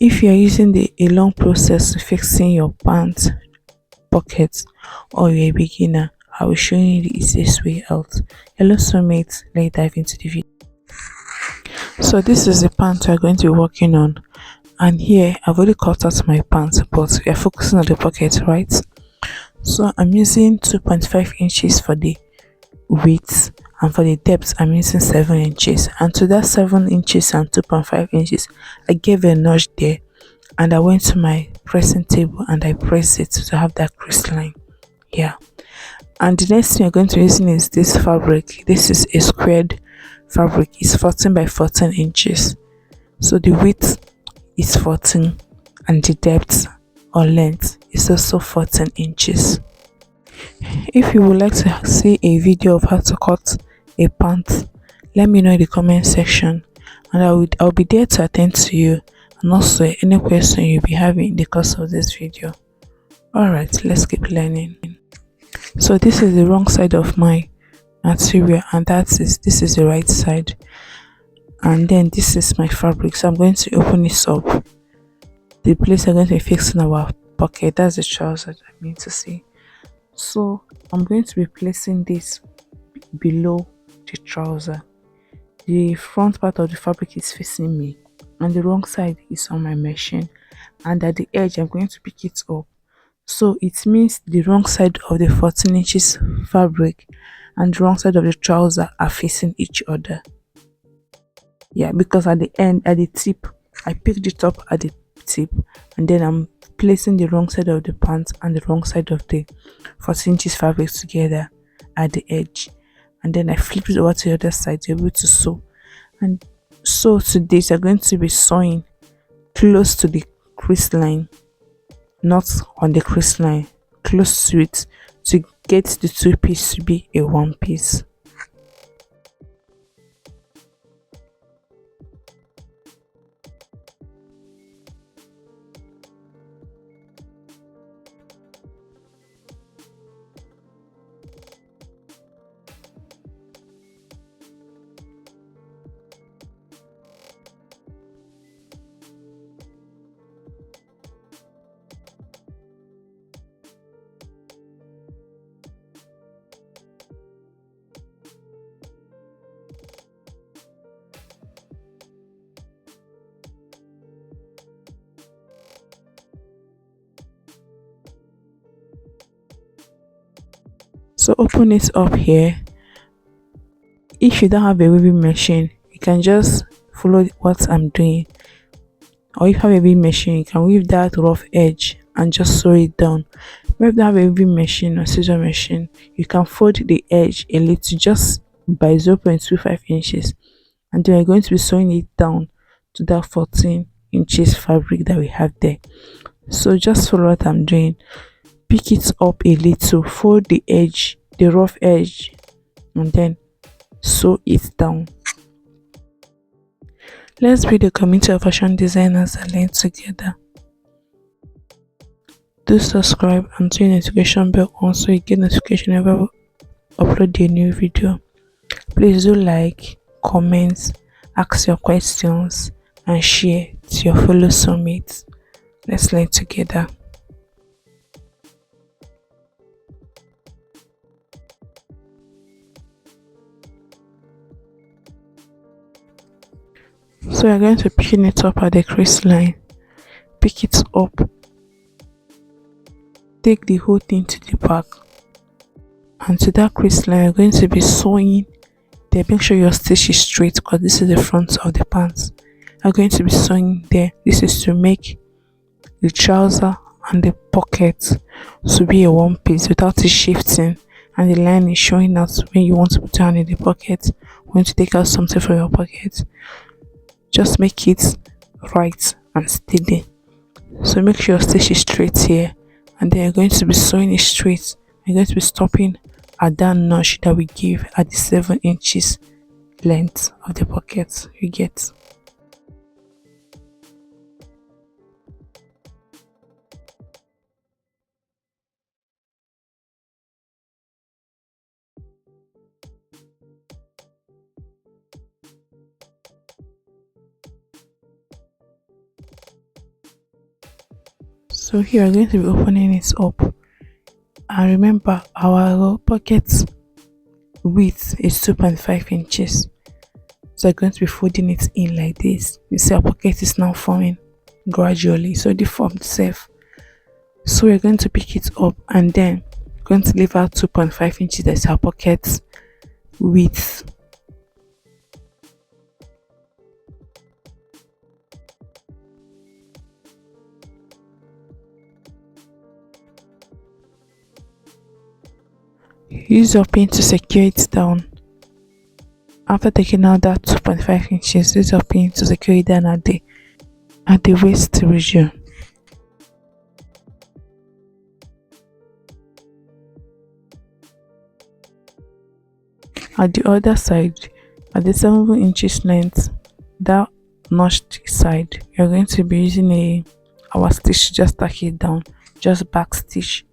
If you're using a long process to fixing your pants pockets or you're a beginner, I will show you the easiest way out. Hello soulmates, let's dive into the video. So this is the pant we're going to be working on, and here I've already cut out my pants, but we are focusing on the pocket, right? So I'm using 2.5 inches for the width, and for the depth I'm using 7 inches, and to that 7 inches and 2.5 inches I gave a notch there, and I went to my pressing table and I pressed it to have that crease line. Yeah, and the next thing you're going to be using is this fabric. This is a squared fabric. It's 14 by 14 inches, so the width is 14 and the depth or length is also 14 inches. If you would like to see a video of how to cut a pant, let me know in the comment section, and I'll be there to attend to you, and also any question you'll be having in the course of this video. Alright, let's keep learning. So this is the wrong side of my material, and this is the right side, and then this is my fabric. So I'm going to open this up. The place I'm going to be fixing our pocket, that's the trouser I mean to say. So I'm going to be placing this below the trouser. The front part of the fabric is facing me and the wrong side is on my machine, and at the edge I'm going to pick it up. So it means the wrong side of the 14 inches fabric and the wrong side of the trouser are facing each other. Yeah, because at the end, at the tip, I picked it up at the tip, and then I'm placing the wrong side of the pants and the wrong side of the 14 inches fabric together at the edge, and then I flip it over to the other side to be able to sew. And so to this, you're going to be sewing close to the crease line, not on the crease line, close to it, to get the two piece to be a one piece. So open it up here. If you don't have a weaving machine, you can just follow what I'm doing, or if you have a weaving machine, you can weave that rough edge and just sew it down. If you don't have a weaving machine or scissor machine, you can fold the edge a little, just by 0.25 inches, and then we're going to be sewing it down to that 14 inches fabric that we have there. So just follow what I'm doing. Pick it up a little, fold the edge, the rough edge, and then sew it down. Let's be the community of fashion designers and learn together. Do subscribe and turn the notification bell on so you get notification whenever I upload a new video. Please do like, comment, ask your questions, and share to your fellow soulmates. Let's learn together. So we're going to pin it up at the crease line. Pick it up. Take the whole thing to the back. And to that crease line, you're going to be sewing there. Make sure your stitch is straight because this is the front of the pants. I'm going to be sewing there. This is to make the trouser and the pocket to be a one piece without it shifting, and the line is showing out when you want to put down in the pocket, when to take out something from your pocket. Just make it right and steady. So make sure your stitch is straight here, and then you're going to be sewing it straight. You're going to be stopping at that notch that we give at the 7 inches length of the pocket. You get. So here we're going to be opening it up, and remember our pocket width is 2.5 inches. So I'm going to be folding it in like this. You see our pocket is now forming gradually, so they formed safe. So we're going to pick it up and then going to leave out 2.5 inches as our pocket width. Use your pin to secure it down. After taking out that 2.5 inches, use your pin to secure it down at the waist region. At the other side, at the 7 inches length, that notched side, you're going to be using our stitch, just tack it down, just back stitch.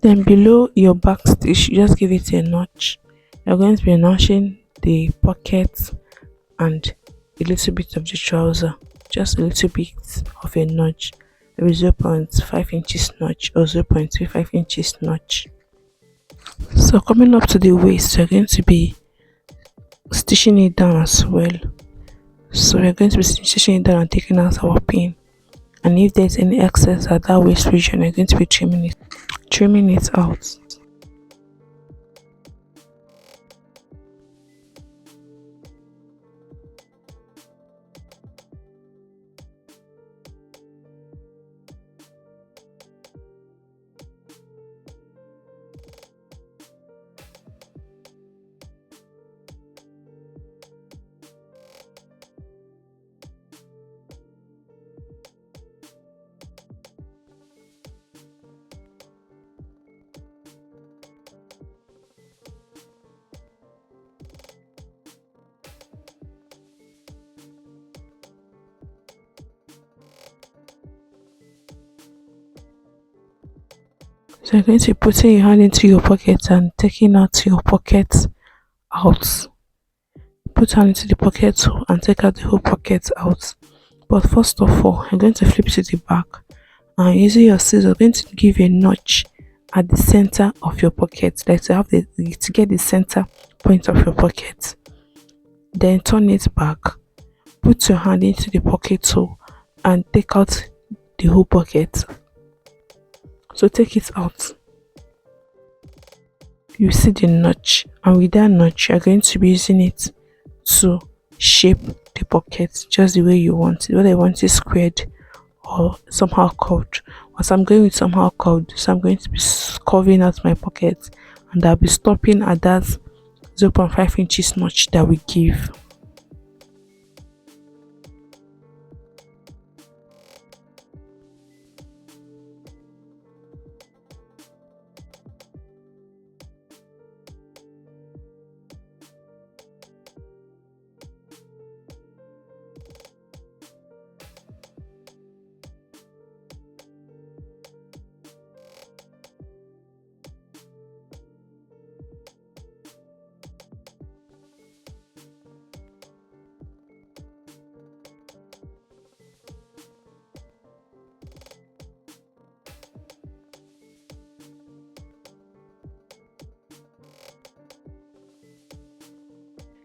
Then below your back stitch, you just give it a notch. You're going to be notching the pocket and a little bit of the trouser, just a little bit of a notch, maybe 0.5 inches notch or 0.25 inches notch. So coming up to the waist, you're going to be stitching it down as well. So we're going to be stitching it down and taking out our pin, and if there's any excess at that waist region, you're going to be trimming it out. So you're going to be putting your hand into your pocket and taking out your pocket out. Put hand into the pocket and take out the whole pocket out. But first of all, you're going to flip to the back, and using your scissors, you're going to give a notch at the center of your pocket, like to get the center point of your pocket. Then turn it back. Put your hand into the pocket hole and take out the whole pocket. So take it out. You see the notch, and with that notch, you're going to be using it to shape the pocket just the way you want it. Whether you want it squared or somehow curved. As I'm going with somehow curved, so I'm going to be curving out my pocket, and I'll be stopping at that 0.5 inches notch that we give.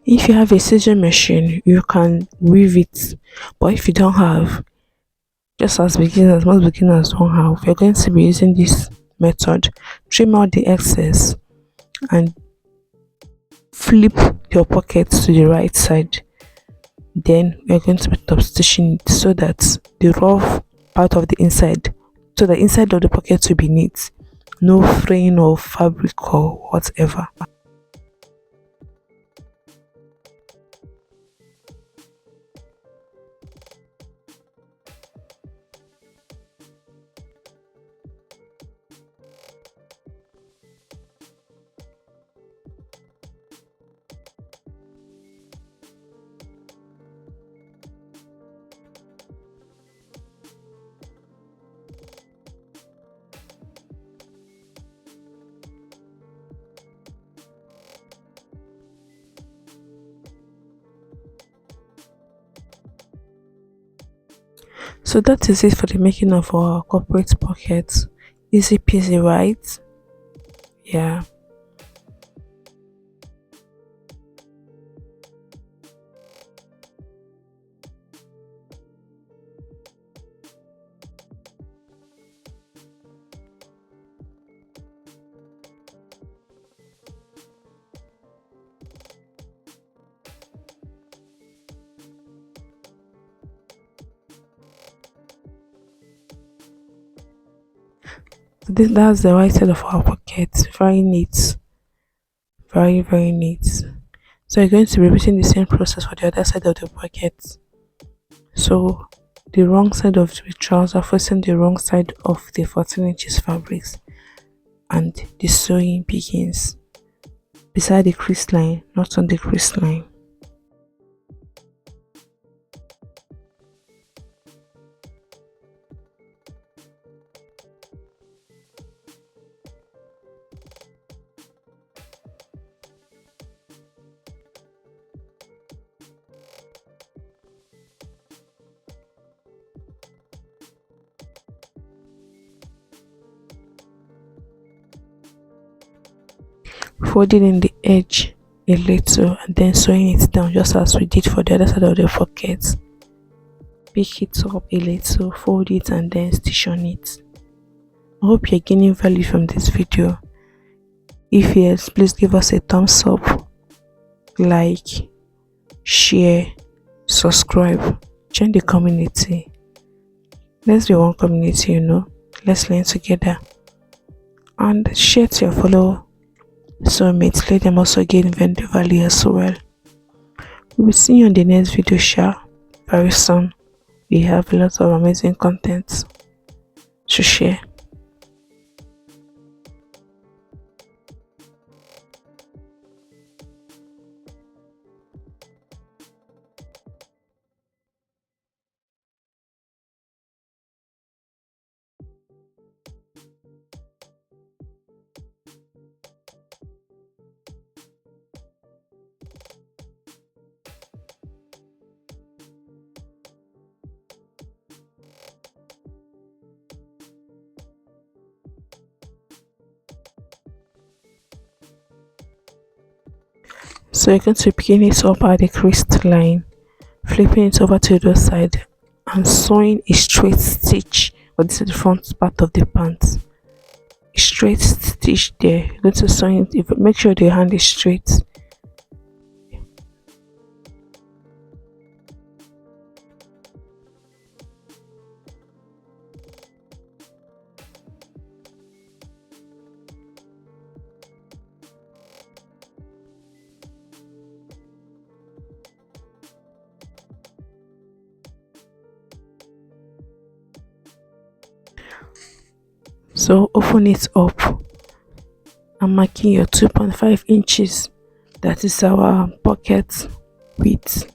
If you have a scissor machine, you can weave it, but if you don't have, just as beginners, most beginners don't have, you're going to be using this method. Trim out the excess and flip your pocket to the right side. Then we're going to be top stitching it so that the rough part of the inside, so the inside of the pocket will be neat. no fraying of fabric or whatever. So that is it for the making of our corporate pockets. Easy peasy, right? Yeah. That's the right side of our pocket. Very neat. Very, very neat. So you're going to be repeating the same process for the other side of the pocket. So the wrong side of the trouser facing the wrong side of the 14 inches fabrics, and the sewing begins beside the crease line, not on the crease line. Folding in the edge a little and then sewing it down just as we did for the other side of the pocket. Pick it up a little, fold it and then stitch on it. I hope you're gaining value from this video. If yes, please give us a thumbs up, like, share, subscribe, join the community. Let's be one community, let's learn together, and share to your fellow soulmates. Let them also gain value as well. We will see you on the next video very soon. We have a lot of amazing content to share. So you're going to begin it up at the crease line, flipping it over to the other side and sewing a straight stitch. Or this is the front part of the pants. A straight stitch there. You're going to sew it. Make sure the hand is straight. So open it up and marking your 2.5 inches. That is our pocket width.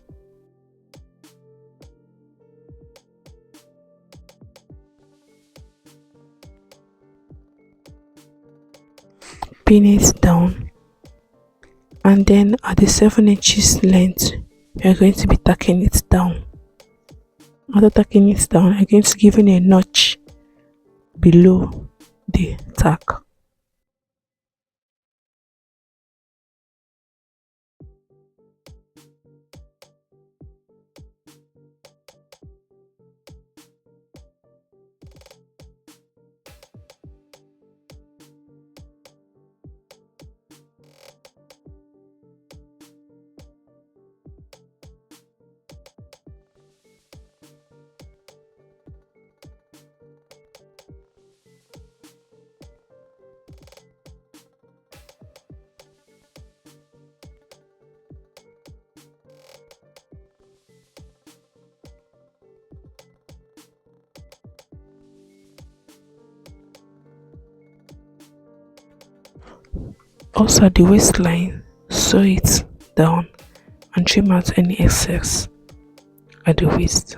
Pin it down, and then at the 7 inches length you're going to be tacking it down. After tacking it down, you're going to give in a notch below the tack. Also at the waistline, sew it down and trim out any excess at the waist.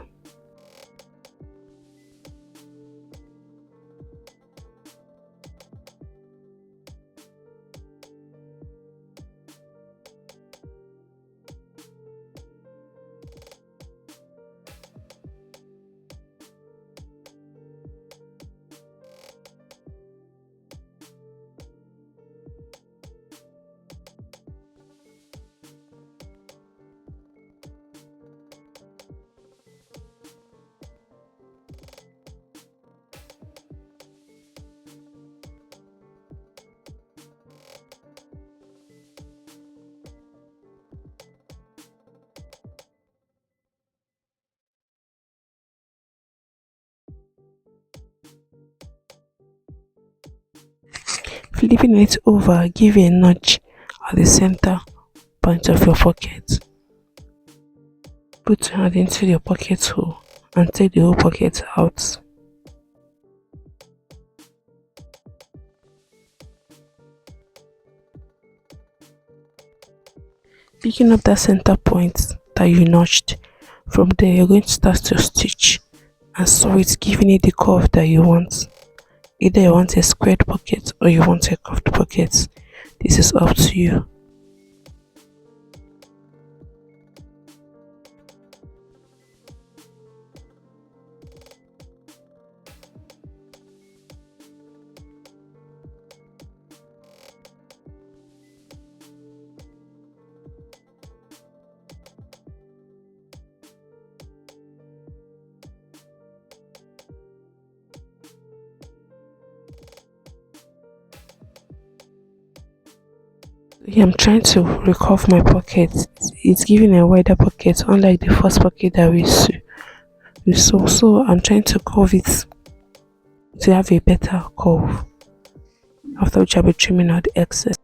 Flipping it over, give a notch at the center point of your pocket. Put your hand into your pocket hole and take the whole pocket out. Picking up that center point that you notched, from there you're going to start to stitch and sew it, giving it the curve that you want. Either you want a squared pocket or you want a curved pocket. This is up to you. Yeah, I'm trying to recurve my pocket. It's giving a wider pocket, unlike the first pocket that we saw. So I'm trying to curve it to have a better curve. After which I'll be trimming out the excess.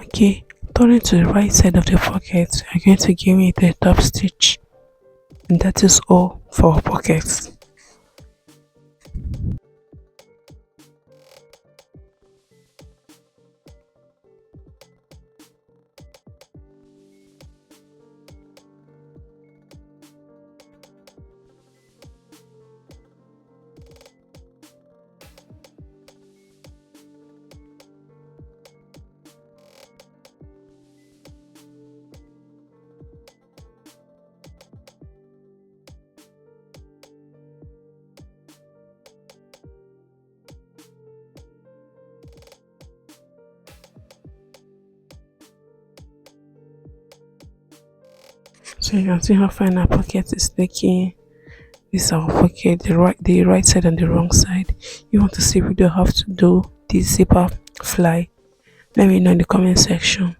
Okay, turning to the right side of the pocket, you're going to give me the top stitch, and that is all for our pockets. So you can see how fine our pocket is looking. This is our pocket, the right side and the wrong side. You want to see if we don't have to do this zipper fly? Let me know in the comment section,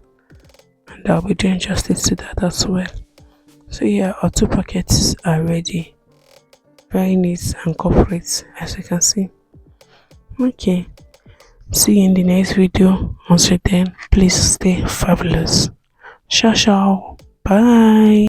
and I'll be doing justice to that as well. So yeah, our two pockets are ready. Very neat and corporate, as you can see. Okay, see you in the next video. Until then, please stay fabulous. Ciao ciao, bye.